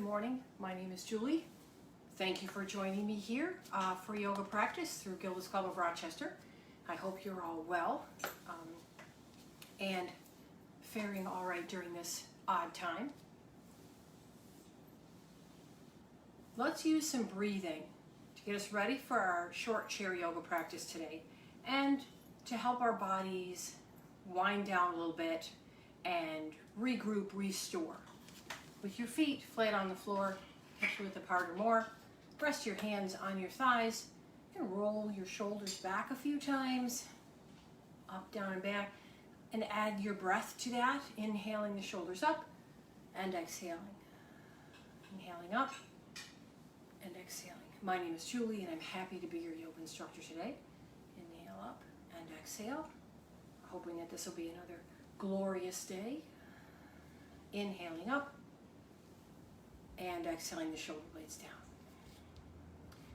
morning. My name is Julie. Thank you for joining me here for yoga practice through Gilda's Club of Rochester. I hope you're all well and faring all right during this odd time. Let's use some breathing to get us ready for our short chair yoga practice today and to help our bodies wind down a little bit and regroup, restore. With your feet flat on the floor, hip width apart or more, rest your hands on your thighs. You can roll your shoulders back a few times, up, down, and back, and add your breath to that, inhaling the shoulders up and exhaling. Inhaling up and exhaling. My name is Julie, and I'm happy to be your yoga instructor today. Inhale up and exhale, hoping that this will be another glorious day. Inhaling up and exhaling the shoulder blades down.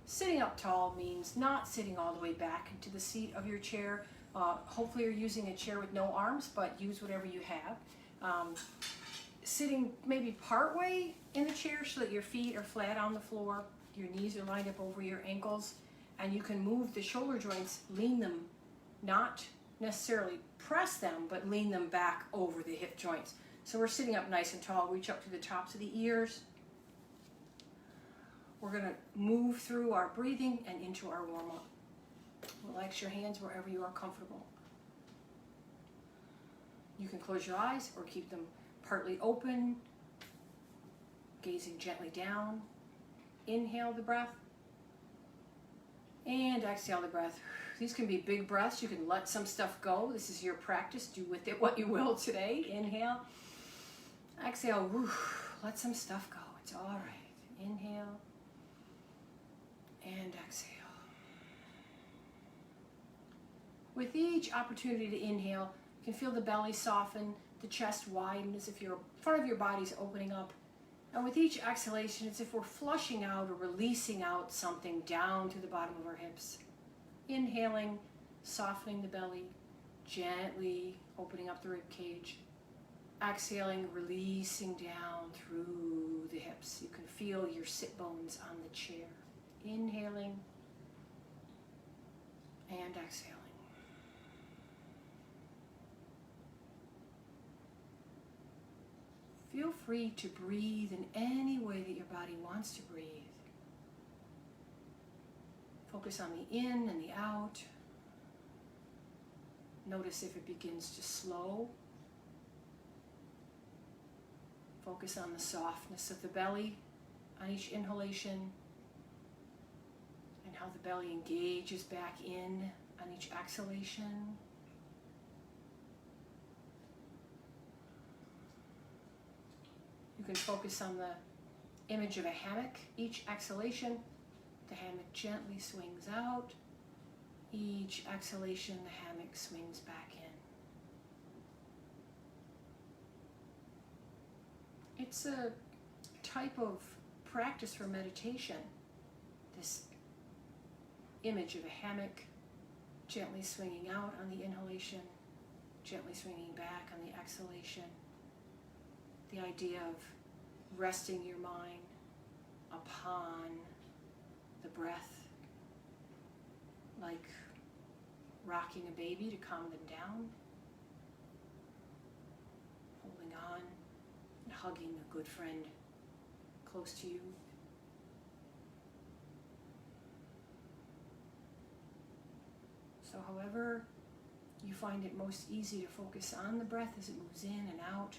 Sitting up tall means not sitting all the way back into the seat of your chair. Hopefully you're using a chair with no arms, but use whatever you have. Sitting maybe part way in the chair so that your feet are flat on the floor, your knees are lined up over your ankles, and you can move the shoulder joints, lean them, not necessarily press them, but lean them back over the hip joints. So we're sitting up nice and tall, reach up to the tops of the ears. We're going to move through our breathing and into our warm-up. Relax your hands wherever you are comfortable. You can close your eyes or keep them partly open, gazing gently down. Inhale the breath and exhale the breath. These can be big breaths. You can let some stuff go. This is your practice. Do with it what you will today. Inhale. Exhale. Let some stuff go. It's all right. Inhale and exhale. With each opportunity to inhale, you can feel the belly soften, the chest widen as if your front of your body's opening up. And with each exhalation, it's as if we're flushing out or releasing out something down to the bottom of our hips. Inhaling, softening the belly, gently opening up the rib cage. Exhaling, releasing down through the hips. You can feel your sit bones on the chair. Inhaling and exhaling. Feel free to breathe in any way that your body wants to breathe. Focus on the in and the out. Notice if it begins to slow. Focus on the softness of the belly on each inhalation and how the belly engages back in on each exhalation. You can focus on the image of a hammock. Each exhalation, the hammock gently swings out. Each exhalation, the hammock swings back in. It's a type of practice for meditation. This image of a hammock gently swinging out on the inhalation, gently swinging back on the exhalation. The idea of resting your mind upon the breath, like rocking a baby to calm them down, holding on and hugging a good friend close to you. So however you find it most easy to focus on the breath as it moves in and out,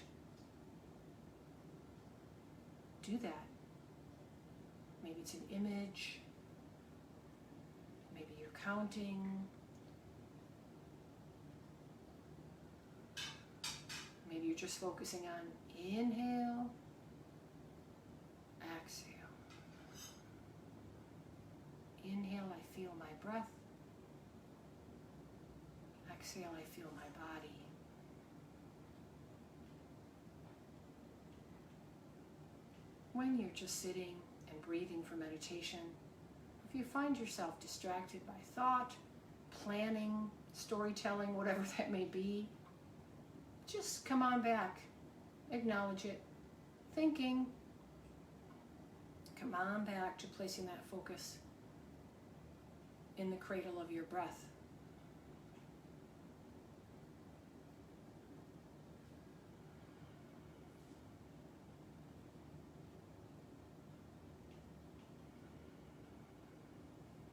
do that. Maybe it's an image, maybe you're counting, maybe you're just focusing on inhale, exhale. Inhale, I feel my breath. Exhale, I feel my body. When you're just sitting and breathing for meditation, if you find yourself distracted by thought, planning, storytelling, whatever that may be, just come on back, acknowledge it, thinking, come on back to placing that focus in the cradle of your breath.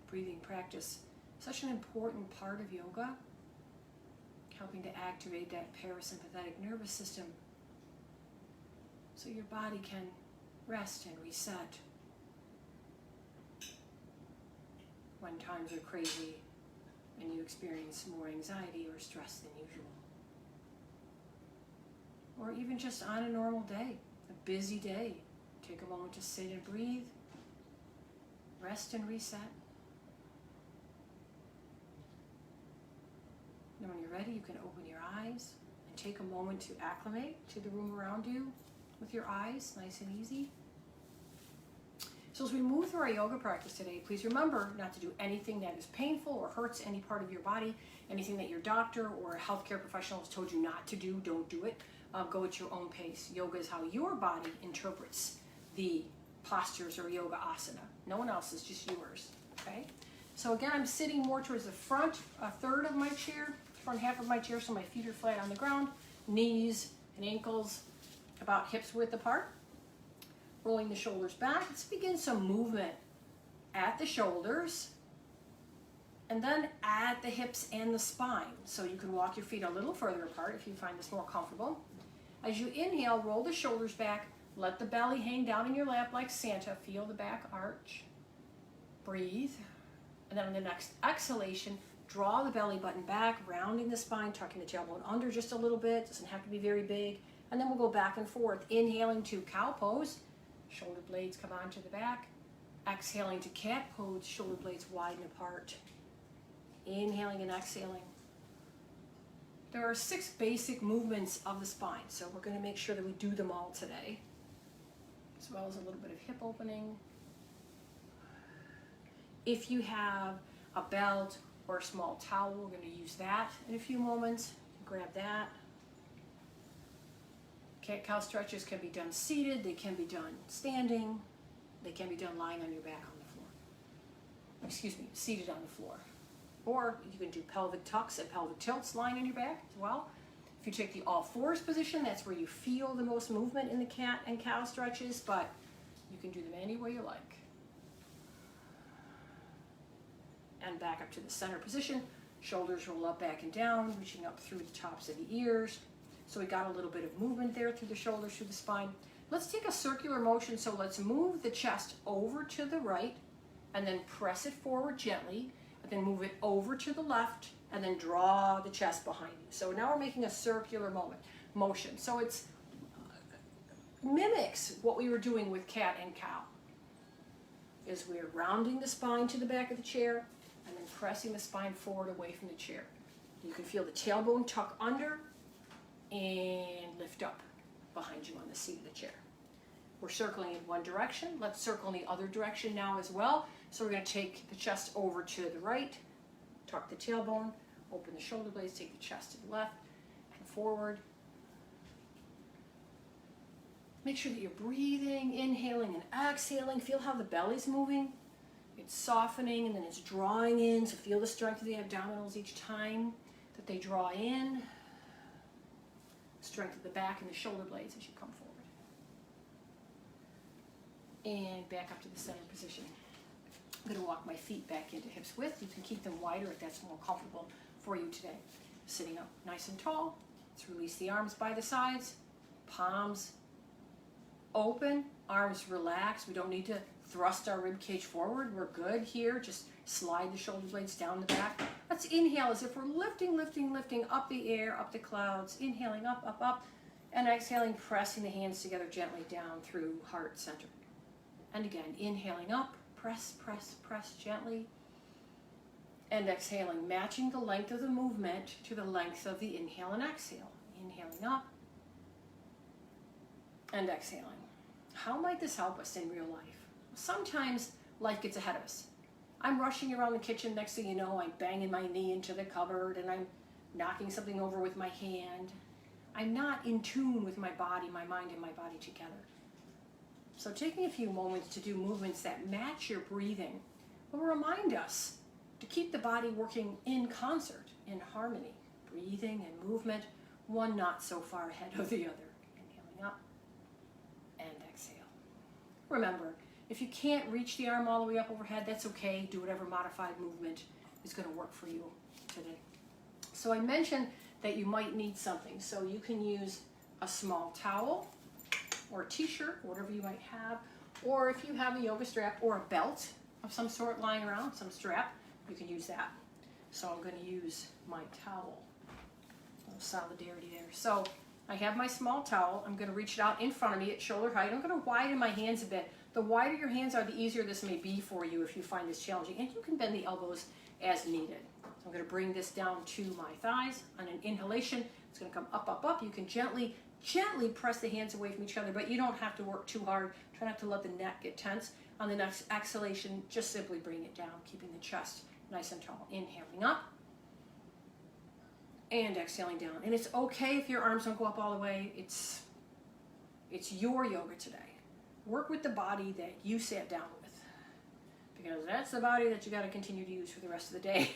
Breathing practice, such an important part of yoga, helping to activate that parasympathetic nervous system so your body can rest and reset when times are crazy and you experience more anxiety or stress than usual. Or even just on a normal day, a busy day, take a moment to sit and breathe, rest and reset. And when you're ready, you can open your eyes and take a moment to acclimate to the room around you with your eyes, nice and easy. So as we move through our yoga practice today, please remember not to do anything that is painful or hurts any part of your body. Anything that your doctor or a healthcare professional has told you not to do, don't do it. Go at your own pace. Yoga is how your body interprets the postures or yoga asana. No one else's, just yours, okay? So again, I'm sitting more towards the front, a third of my chair, front half of my chair, so my feet are flat on the ground, knees and ankles about hips width apart. Rolling the shoulders back. Let's begin some movement at the shoulders and then at the hips and the spine. So you can walk your feet a little further apart if you find this more comfortable. As you inhale, roll the shoulders back, let the belly hang down in your lap like Santa. Feel the back arch. Breathe. And then on the next exhalation, draw the belly button back, rounding the spine, tucking the tailbone under just a little bit. Doesn't have to be very big. And then we'll go back and forth. Inhaling to cow pose, shoulder blades come onto the back. Exhaling to cat pose, shoulder blades widen apart. Inhaling and exhaling. There are 6 basic movements of the spine, so we're going to make sure that we do them all today, as well as a little bit of hip opening. If you have a belt or a small towel, we're going to use that in a few moments. Grab that. Cat-cow stretches can be done seated, they can be done standing, they can be done lying on your back on the floor. Excuse me, seated on the floor. Or you can do pelvic tucks and pelvic tilts lying on your back as well. If you take the all fours position, that's where you feel the most movement in the cat and cow stretches, but you can do them any way you like. And back up to the center position. Shoulders roll up, back and down, reaching up through the tops of the ears. So we got a little bit of movement there through the shoulders, through the spine. Let's take a circular motion. So let's move the chest over to the right and then press it forward gently, and then move it over to the left and then draw the chest behind you. So now we're making a circular motion. So it's mimics what we were doing with cat and cow. Is we're rounding the spine to the back of the chair and then pressing the spine forward away from the chair. You can feel the tailbone tuck under and lift up behind you on the seat of the chair. We're circling in one direction. Let's circle in the other direction now as well. So we're going to take the chest over to the right, tuck the tailbone, open the shoulder blades, take the chest to the left and forward. Make sure that you're breathing, inhaling and exhaling. Feel how the belly's moving. It's softening and then it's drawing in. So feel the strength of the abdominals each time that they draw in. Strength of the back and the shoulder blades as you come forward. And back up to the center position. I'm going to walk my feet back into hips width. You can keep them wider if that's more comfortable for you today. Sitting up nice and tall. Let's release the arms by the sides. Palms open, arms relaxed. We don't need to thrust our rib cage forward. We're good here. Just slide the shoulder blades down the back. Let's inhale as if we're lifting up the air, up the clouds. Inhaling up, up, up. And exhaling, pressing the hands together gently down through heart center. And again, inhaling up, press, press, press gently. And exhaling, matching the length of the movement to the length of the inhale and exhale. Inhaling up and exhaling. How might this help us in real life? Sometimes life gets ahead of us. I'm rushing around the kitchen, next thing you know, I'm banging my knee into the cupboard and I'm knocking something over with my hand. I'm not in tune with my body, my mind, and my body together. So taking a few moments to do movements that match your breathing will remind us to keep the body working in concert, in harmony. Breathing and movement, one not so far ahead of the other. Inhaling up and exhale. Remember, if you can't reach the arm all the way up overhead, that's okay. Do whatever modified movement is going to work for you today. So I mentioned that you might need something. So you can use a small towel or a t-shirt, whatever you might have. Or if you have a yoga strap or a belt of some sort lying around, some strap, you can use that. So I'm going to use my towel. A little solidarity there. So I have my small towel. I'm going to reach it out in front of me at shoulder height. I'm going to widen my hands a bit. The wider your hands are, the easier this may be for you if you find this challenging. And you can bend the elbows as needed. So I'm going to bring this down to my thighs. On an inhalation, it's going to come up, up, up. You can gently press the hands away from each other, but you don't have to work too hard. Try not to let the neck get tense. On the next exhalation, just simply bring it down, keeping the chest nice and tall. Inhaling up and exhaling down. And it's okay if your arms don't go up all the way. It's your yoga today. Work with the body that you sat down with, because that's the body that you got to continue to use for the rest of the day.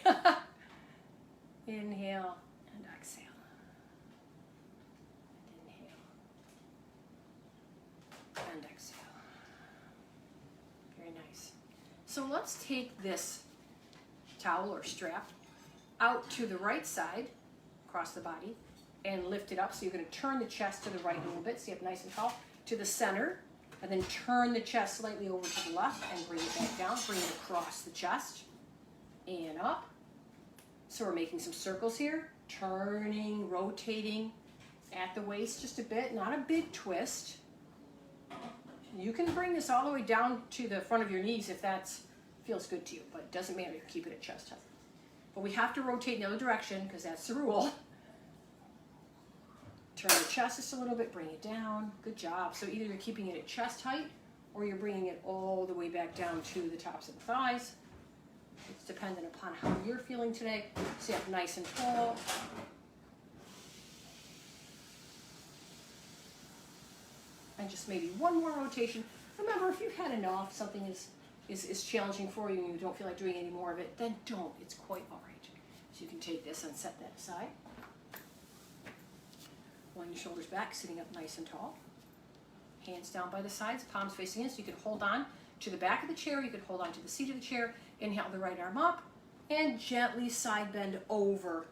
Inhale and exhale. Inhale and exhale. Very nice. So let's take this towel or strap out to the right side, across the body, and lift it up. So you're going to turn the chest to the right a little bit, so you have nice and tall, to the center, and then turn the chest slightly over to the left and bring it back down. Bring it across the chest and up. So we're making some circles here, turning, rotating at the waist just a bit, not a big twist. You can bring this all the way down to the front of your knees if that feels good to you, but it doesn't matter, keep it at chest height. But we have to rotate in the other direction because that's the rule. Turn the chest just a little bit, bring it down. Good job. So either you're keeping it at chest height or you're bringing it all the way back down to the tops of the thighs. It's dependent upon how you're feeling today. Sit up nice and tall. And just maybe one more rotation. Remember, if you've had enough, something is challenging for you and you don't feel like doing any more of it, then don't. It's quite all right. So you can take this and set that aside. Line your shoulders back, sitting up nice and tall. Hands down by the sides, palms facing in, so you can hold on to the back of the chair, you can hold on to the seat of the chair. Inhale the right arm up and gently side bend over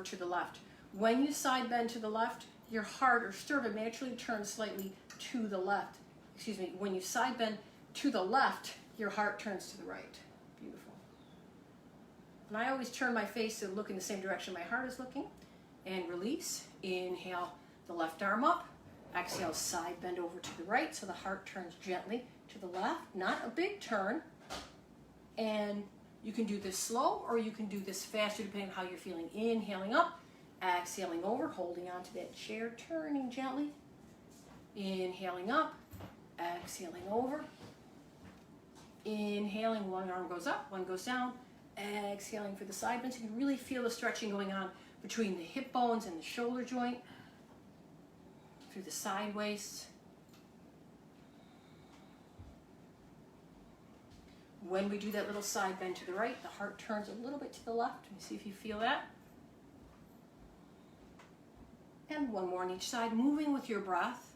to the left. When you side bend to the left, your heart or sternum naturally turns slightly to the left. Excuse me, when you side bend to the left, your heart turns to the right. Beautiful. And I always turn my face to look in the same direction my heart is looking. And release. Inhale the left arm up. Exhale, side bend over to the right so the heart turns gently to the left. Not a big turn. And you can do this slow or you can do this faster depending on how you're feeling. Inhaling up, exhaling over, holding onto that chair, turning gently. Inhaling up, exhaling over. Inhaling, one arm goes up, one goes down. Exhaling for the side bend. So you can really feel the stretching going on between the hip bones and the shoulder joint. Through the side waist. When we do that little side bend to the right, the heart turns a little bit to the left. Let me see if you feel that. And one more on each side, moving with your breath.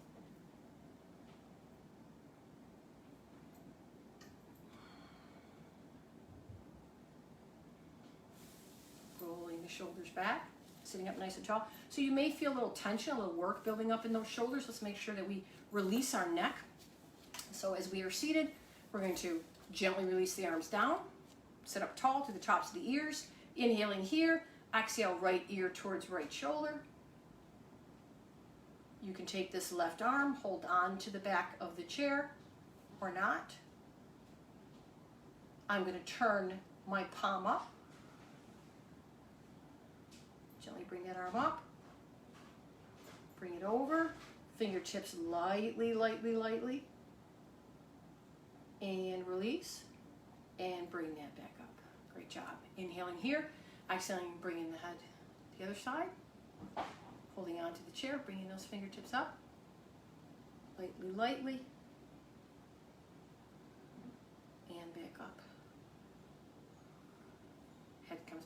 Rolling the shoulders back, sitting up nice and tall. So you may feel a little tension, a little work building up in those shoulders. Let's make sure that we release our neck. So as we are seated, we're going to gently release the arms down, sit up tall to the tops of the ears. Inhaling here, exhale right ear towards right shoulder. You can take this left arm, hold on to the back of the chair or not. I'm going to turn my palm up. Gently bring that arm up. Bring it over. Fingertips lightly, lightly, lightly. And release. And bring that back up. Great job. Inhaling here. Exhaling, bringing the head to the other side. Holding on to the chair, bringing those fingertips up. Lightly, lightly.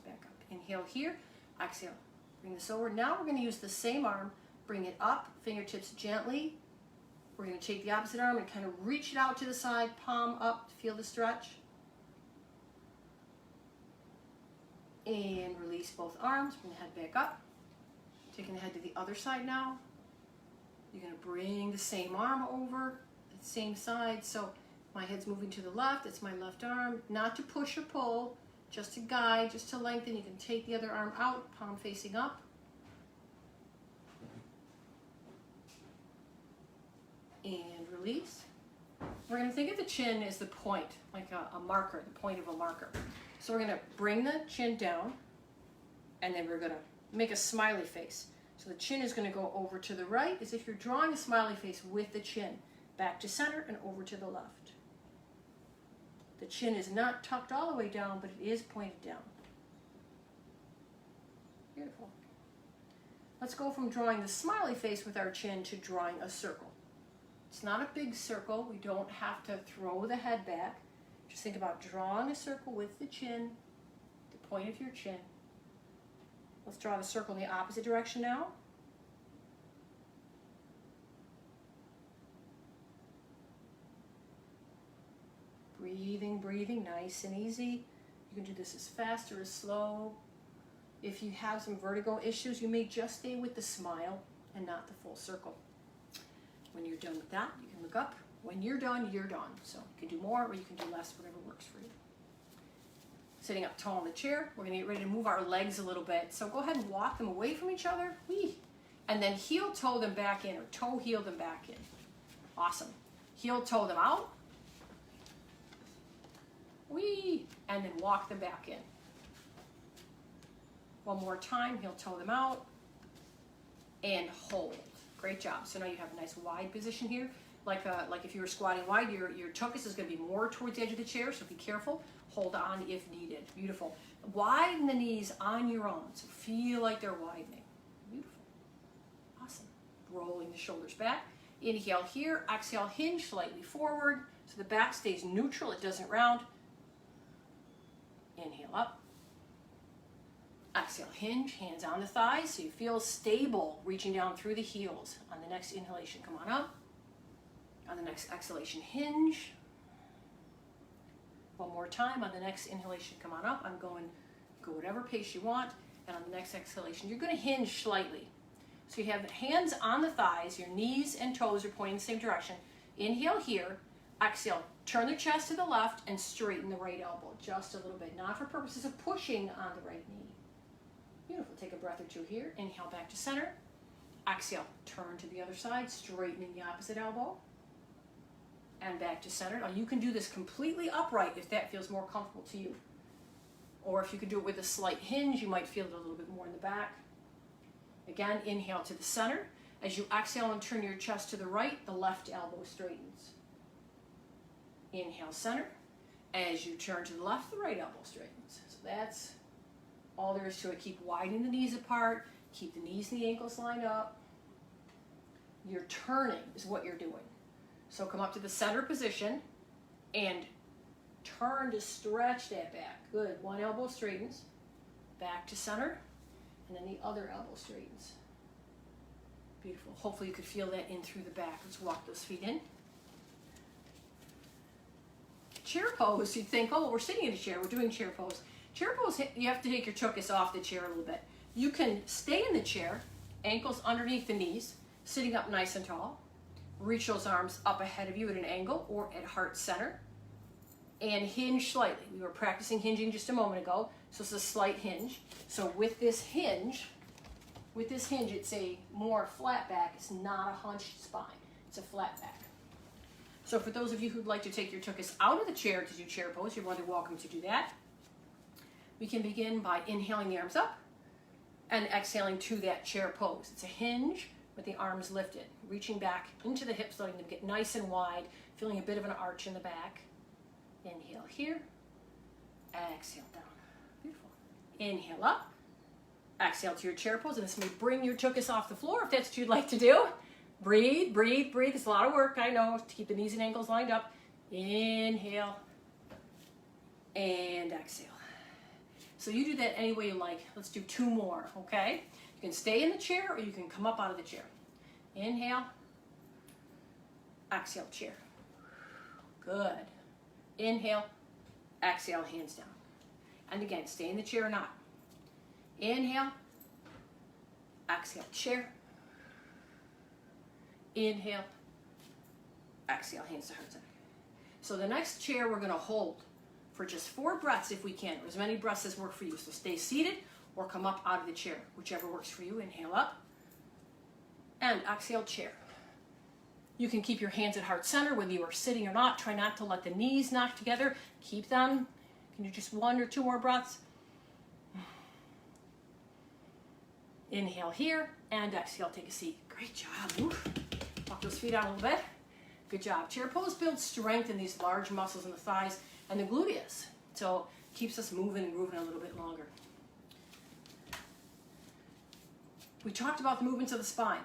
back up. Inhale here, exhale. Bring this over. Now we're going to use the same arm, bring it up, fingertips gently. We're going to take the opposite arm and kind of reach it out to the side, palm up, feel the stretch. And release both arms, bring the head back up. Taking the head to the other side now. You're going to bring the same arm over, the same side. So my head's moving to the left, it's my left arm. Not to push or pull, just to guide, just to lengthen. You can take the other arm out, palm facing up. And release. We're going to think of the chin as the point, like a marker, the point of a marker. So we're going to bring the chin down, and then we're going to make a smiley face. So the chin is going to go over to the right as if you're drawing a smiley face with the chin. Back to center and over to the left. The chin is not tucked all the way down, but it is pointed down. Beautiful. Let's go from drawing the smiley face with our chin to drawing a circle. It's not a big circle. We don't have to throw the head back. Just think about drawing a circle with the chin, the point of your chin. Let's draw the circle in the opposite direction now. Breathing, breathing, nice and easy. You can do this as fast or as slow. If you have some vertigo issues, you may just stay with the smile and not the full circle. When you're done with that, you can look up. When you're done, you're done. So you can do more or you can do less, whatever works for you. Sitting up tall in the chair, we're going to get ready to move our legs a little bit. So go ahead and walk them away from each other. Whee! And then heel toe them back in, or toe heel them back in. Awesome. Heel toe them out. Whee! And then walk them back in. One more time, heel toe them out. And hold. Great job. So now you have a nice wide position here. Like if you were squatting wide, your tuchus is going to be more towards the edge of the chair, so be careful. Hold on if needed. Beautiful. Widen the knees on your own, so feel like they're widening. Beautiful. Awesome. Rolling the shoulders back. Inhale here. Exhale, hinge slightly forward, so the back stays neutral. It doesn't round. Inhale up. Exhale, hinge, hands on the thighs, so you feel stable, reaching down through the heels. On the next inhalation, come on up. On the next exhalation, hinge. One more time. On the next inhalation, come on up. Go whatever pace you want. And on the next exhalation, you're going to hinge slightly. So you have the hands on the thighs. Your knees and toes are pointing in the same direction. Inhale here. Exhale. Turn the chest to the left and straighten the right elbow just a little bit. Not for purposes of pushing on the right knee. Beautiful. Take a breath or two here. Inhale back to center. Exhale. Turn to the other side, straightening the opposite elbow. And back to center. Now you can do this completely upright if that feels more comfortable to you. Or if you could do it with a slight hinge, you might feel it a little bit more in the back. Again, inhale to the center. As you exhale and turn your chest to the right, the left elbow straightens. Inhale, center. As you turn to the left, the right elbow straightens. So that's all there is to it. Keep widening the knees apart. Keep the knees and the ankles lined up. You're turning is what you're doing. So come up to the center position and turn to stretch that back. Good. One elbow straightens. Back to center. And then the other elbow straightens. Beautiful. Hopefully you could feel that in through the back. Let's walk those feet in. Chair pose, you'd think, oh, we're sitting in a chair. We're doing chair pose. Chair pose, you have to take your tuchus off the chair a little bit. You can stay in the chair, ankles underneath the knees, sitting up nice and tall. Reach those arms up ahead of you at an angle or at heart center. And hinge slightly. We were practicing hinging just a moment ago, so it's a slight hinge. So with this hinge, it's a more flat back. It's not a hunched spine. It's a flat back. So for those of you who'd like to take your tuchus out of the chair to do chair pose, you're more than welcome to do that. We can begin by inhaling the arms up and exhaling to that chair pose. It's a hinge with the arms lifted, reaching back into the hips, letting them get nice and wide, feeling a bit of an arch in the back. Inhale here, exhale down. Beautiful. Inhale up, exhale to your chair pose, and this may bring your tuchus off the floor if that's what you'd like to do. Breathe, breathe, breathe. It's a lot of work, I know, to keep the knees and ankles lined up. Inhale and exhale. So you do that any way you like. Let's do 2 more, okay? You can stay in the chair or you can come up out of the chair. Inhale, exhale, chair. Good. Inhale, exhale, hands down. And again, stay in the chair or not. Inhale, exhale, chair. Inhale, exhale, hands to heart center. So the next chair we're going to hold for just 4 breaths if we can, or as many breaths as work for you. So stay seated or come up out of the chair, whichever works for you. Inhale up and exhale, chair. You can keep your hands at heart center whether you are sitting or not. Try not to let the knees knock together. Keep them. Can you just 1 or 2 more breaths? Inhale here and exhale, take a seat. Great job. Oof. Walk those feet out a little bit. Good job. Chair pose builds strength in these large muscles in the thighs and the gluteus. So keeps us moving and grooving a little bit longer. We talked about the movements of the spine.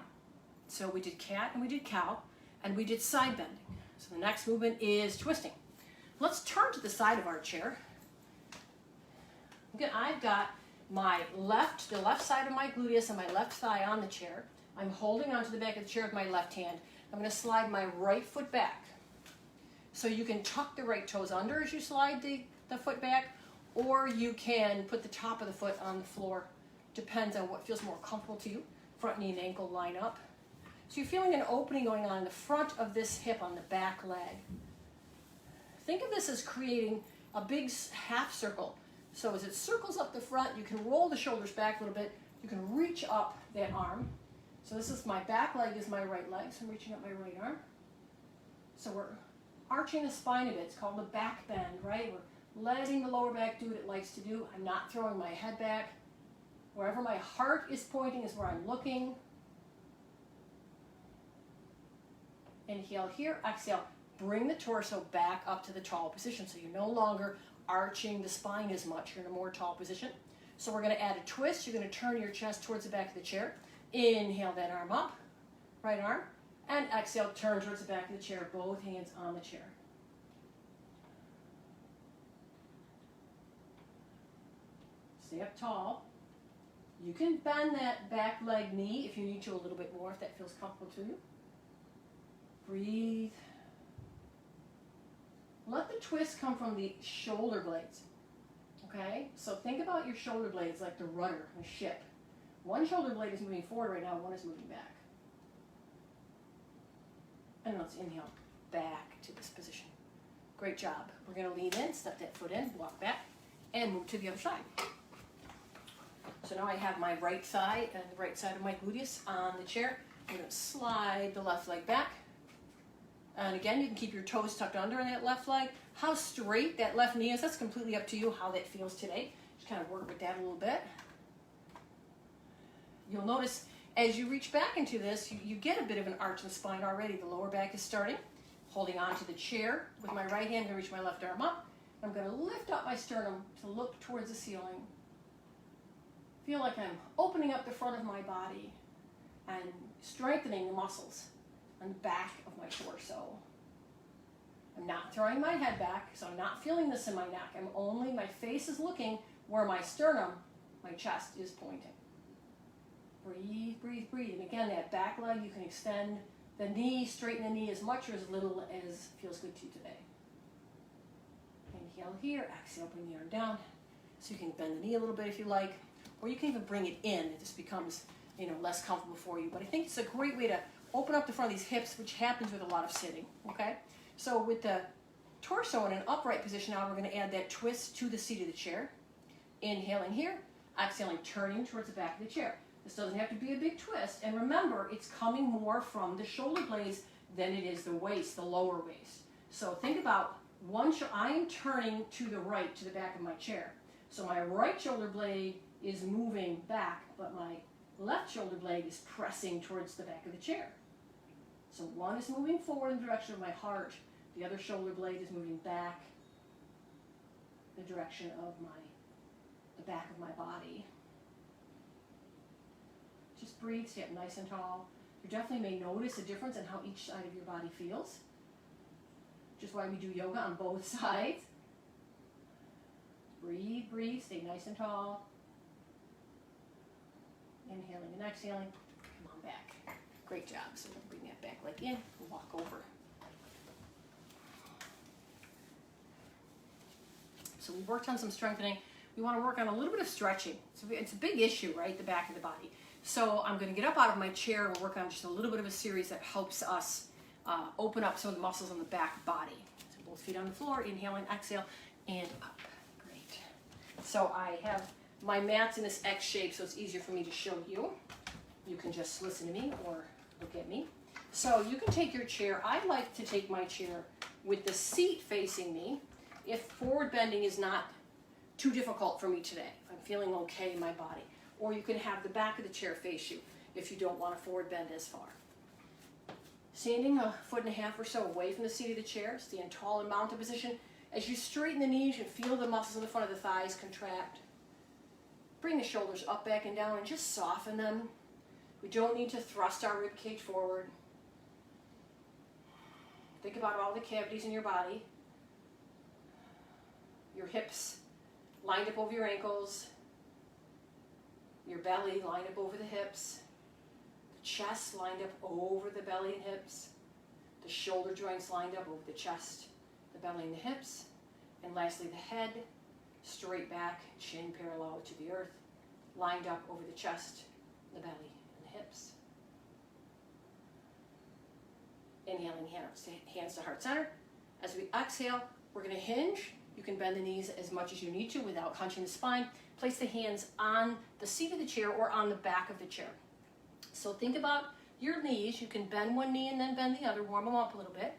So we did cat and we did cow and we did side bending. So the next movement is twisting. Let's turn to the side of our chair. Again, I've got the left side of my gluteus and my left thigh on the chair. I'm holding onto the back of the chair with my left hand. I'm going to slide my right foot back. So you can tuck the right toes under as you slide the foot back, or you can put the top of the foot on the floor. Depends on what feels more comfortable to you. Front knee and ankle line up. So you're feeling an opening going on in the front of this hip on the back leg. Think of this as creating a big half circle. So as it circles up the front, you can roll the shoulders back a little bit. You can reach up that arm. So this is my back leg is my right leg, so I'm reaching up my right arm. So we're arching the spine a bit. It's called a back bend, right? We're letting the lower back do what it likes to do. I'm not throwing my head back. Wherever my heart is pointing is where I'm looking. Inhale here, exhale. Bring the torso back up to the tall position so you're no longer arching the spine as much. You're in a more tall position. So we're going to add a twist. You're going to turn your chest towards the back of the chair. Inhale that arm up, right arm, and exhale, turn towards the back of the chair, both hands on the chair. Stay up tall. You can bend that back leg knee if you need to a little bit more, if that feels comfortable to you. Breathe. Let the twist come from the shoulder blades. Okay? So think about your shoulder blades like the rudder in a ship. One shoulder blade is moving forward right now, one is moving back. And let's inhale back to this position. Great job. We're going to lean in, step that foot in, walk back, and move to the other side. So now I have my right thigh and the right side of my gluteus on the chair. I'm going to slide the left leg back. And again, you can keep your toes tucked under in that left leg. How straight that left knee is, that's completely up to you, how that feels today. Just kind of work with that a little bit. You'll notice as you reach back into this, you get a bit of an arch in the spine already. The lower back is starting. Holding on to the chair with my right hand, I'm going to reach my left arm up. I'm going to lift up my sternum to look towards the ceiling. Feel like I'm opening up the front of my body and strengthening the muscles on the back of my torso. I'm not throwing my head back, so I'm not feeling this in my neck. My face is looking where my sternum, my chest is pointing. Breathe, breathe, breathe. And again, that back leg, you can extend the knee, straighten the knee as much or as little as feels good to you today. Inhale here, exhale, bring the arm down. So you can bend the knee a little bit if you like, or you can even bring it in. It just becomes, less comfortable for you. But I think it's a great way to open up the front of these hips, which happens with a lot of sitting, okay? So with the torso in an upright position now, we're going to add that twist to the seat of the chair. Inhaling here, exhaling, turning towards the back of the chair. This doesn't have to be a big twist. And remember, it's coming more from the shoulder blades than it is the waist, the lower waist. So think about I am turning to the right, to the back of my chair. So my right shoulder blade is moving back, but my left shoulder blade is pressing towards the back of the chair. So one is moving forward in the direction of my heart. The other shoulder blade is moving back the direction of the back of my body. Just breathe, stay up nice and tall. You definitely may notice a difference in how each side of your body feels. Just why we do yoga on both sides. Breathe, breathe, stay nice and tall. Inhaling and exhaling. Come on back. Great job. So we'll bring that back leg in and walk over. So we worked on some strengthening. We want to work on a little bit of stretching. So it's a big issue, right? The back of the body. So I'm going to get up out of my chair and work on just a little bit of a series that helps us open up some of the muscles on the back body. So both feet on the floor, inhale and exhale, and up. Great. So I have my mat's in this X shape, so it's easier for me to show you. You can just listen to me or look at me. So you can take your chair. I like to take my chair with the seat facing me if forward bending is not too difficult for me today, if I'm feeling okay in my body. Or you can have the back of the chair face you if you don't want to forward bend as far. Standing a foot and a half or so away from the seat of the chair, stand tall in mountain position. As you straighten the knees, you feel the muscles in the front of the thighs contract. Bring the shoulders up, back, and down, and just soften them. We don't need to thrust our rib cage forward. Think about all the cavities in your body. Your hips lined up over your ankles. Your belly lined up over the hips. The chest lined up over the belly and hips. The shoulder joints lined up over the chest, the belly, and the hips. And lastly, the head straight back, chin parallel to the earth, lined up over the chest, the belly, and the hips. Inhaling, hands to heart center. As we exhale, we're going to hinge. You can bend the knees as much as you need to without hunching the spine. Place the hands on the seat of the chair or on the back of the chair. So think about your knees. You can bend one knee and then bend the other. Warm them up a little bit.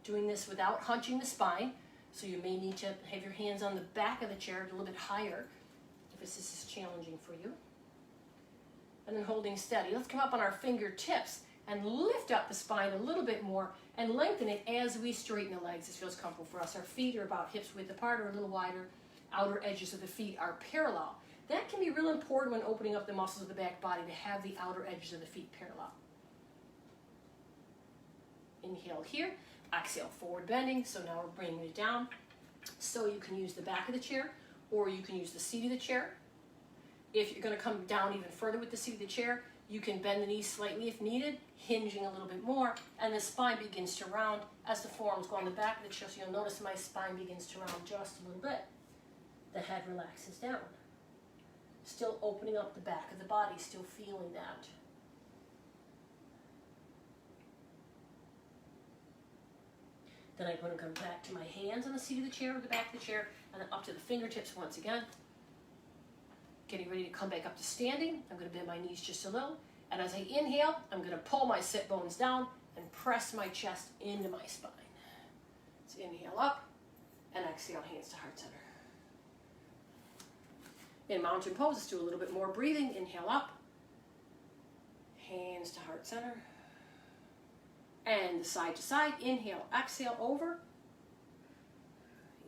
Doing this without hunching the spine. So you may need to have your hands on the back of the chair a little bit higher if this is challenging for you. And then holding steady. Let's come up on our fingertips and lift up the spine a little bit more and lengthen it as we straighten the legs. This feels comfortable for us. Our feet are about hips width apart or a little wider. Outer edges of the feet are parallel. That can be real important when opening up the muscles of the back body to have the outer edges of the feet parallel. Inhale here. Exhale, forward bending. So now we're bringing it down. So you can use the back of the chair or you can use the seat of the chair. If you're going to come down even further with the seat of the chair, you can bend the knees slightly if needed, hinging a little bit more, and the spine begins to round as the forearms go on the back of the chair. So you'll notice my spine begins to round just a little bit. The head relaxes down. Still opening up the back of the body, still feeling that. Then I'm going to come back to my hands on the seat of the chair or the back of the chair, and then up to the fingertips once again. Getting ready to come back up to standing. I'm going to bend my knees just a little. And as I inhale, I'm going to pull my sit bones down and press my chest into my spine. So inhale up and exhale, hands to heart center. In mountain pose, let's do a little bit more breathing. Inhale up, hands to heart center. And side to side, inhale, exhale over.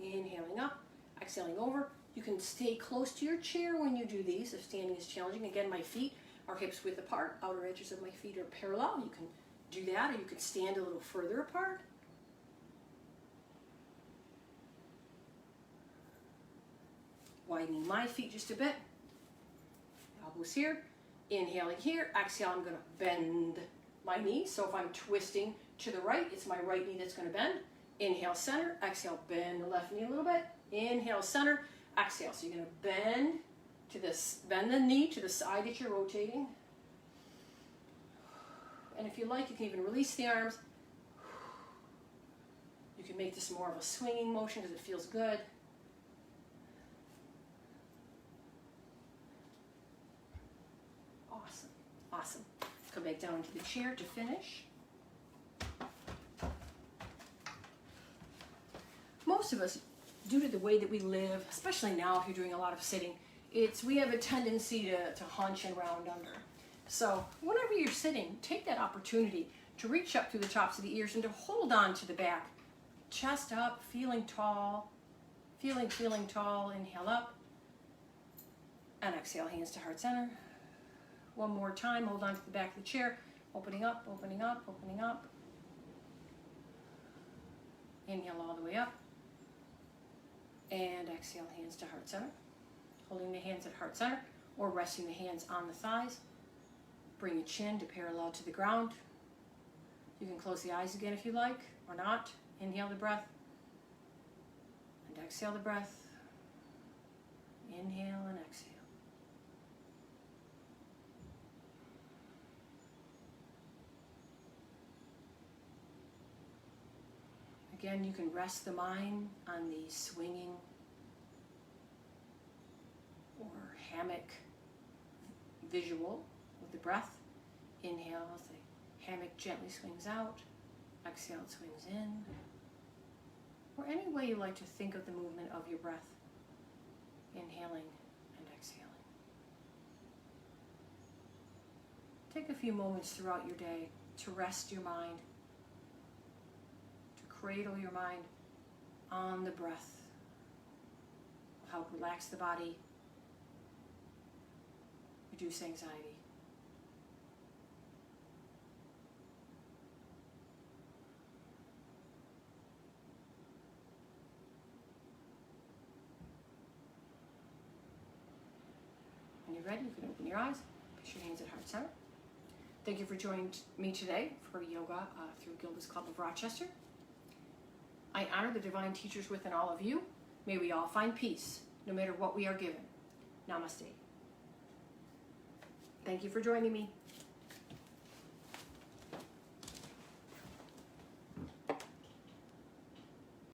Inhaling up, exhaling over. You can stay close to your chair when you do these if standing is challenging. Again, my feet are hips width apart. Outer edges of my feet are parallel. You can do that, or you can stand a little further apart. Widening my feet just a bit. Elbows here. Inhaling here. Exhale, I'm going to bend my knee. So if I'm twisting to the right, it's my right knee that's going to bend. Inhale, center. Exhale, bend the left knee a little bit. Inhale, center. Exhale. So you're going to bend the knee to the side that you're rotating. And if you like, you can even release the arms. You can make this more of a swinging motion because it feels good. Awesome. Awesome. Come back down into the chair to finish. Most of us, due to the way that we live, especially now if you're doing a lot of sitting, we have a tendency to hunch and round under. So whenever you're sitting, take that opportunity to reach up through the tops of the ears and to hold on to the back. Chest up, feeling tall, feeling tall. Inhale up and exhale, hands to heart center. One more time, hold on to the back of the chair, opening up, opening up, opening up. Inhale all the way up. And exhale, hands to heart center. Holding the hands at heart center or resting the hands on the thighs. Bring your chin to parallel to the ground. You can close the eyes again if you like, or not. Inhale the breath. And exhale the breath. Inhale and exhale. Again, you can rest the mind on the swinging or hammock visual with the breath. Inhale as the hammock gently swings out. Exhale, it swings in. Or any way you like to think of the movement of your breath. Inhaling and exhaling. Take a few moments throughout your day to rest your mind, to cradle your mind on the breath. Will help relax the body, reduce anxiety. When you're ready, you can open your eyes, place your hands at heart center. Thank you for joining me today for yoga through Gilda's Club of Rochester. I honor the divine teachers within all of you. May we all find peace, no matter what we are given. Namaste. Thank you for joining me.